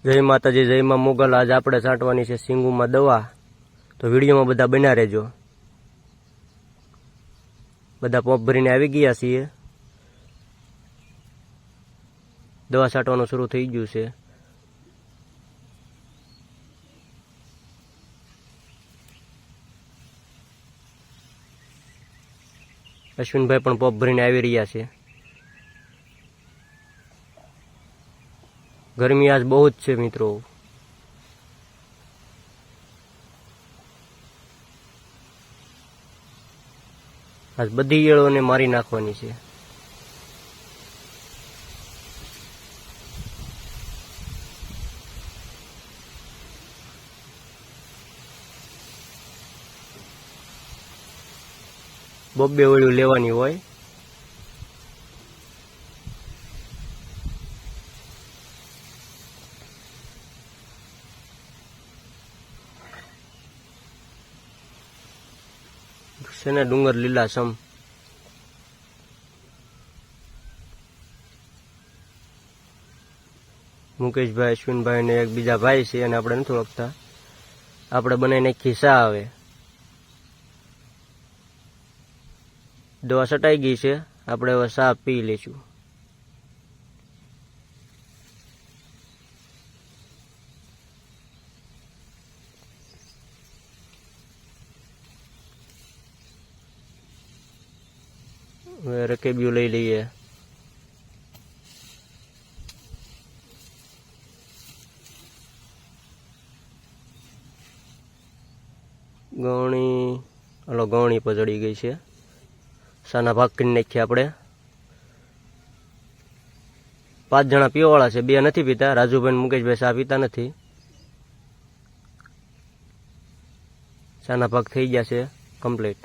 જય માતાજી, જય માં મોગલ। આજ આપણે છાંટવાની છે સિંગુમાં દવા, તો વિડીયોમાં બધા બન્યા રહેજો। બધા પંપ ભરીને આવી ગયા છીએ, દવા છાંટવાનું શરૂ થઈ ગયું છે। અશ્વિનભાઈ પણ પંપ ભરીને આવી રહ્યા છે। गर्मी आज बहुत है मित्रों। आज बधी ईयळो ने मारी नाखवानी छे। बब्बे वळ्યું लेवानी होय। सेने डूंगर लीलासम। मुकेश भाई, अश्विन भाई ने एक बीजा भाई से आपणे नथी ओळखता। आपणे बनाई नाखी सा हवे। दवा सटाई गई है, आपणे हवे सा पी लेशुं। रकेबियो लई लीए। गवणी हलो गवणी पर चढ़ी गई है। साना भाग कर नाखिया आपणे। 5 जणा पीवावाळा छे, 2 नहीं पीता। राजूभाई मुकेश भाई सा पीता नहीं। साना भाग थई गया छे कम्प्लीट।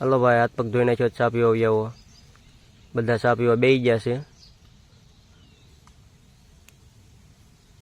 हलो भाई, हाथ पग धोई नाख्यो, चा पीवा आवो। बधा चा पीवा बेही गया छे।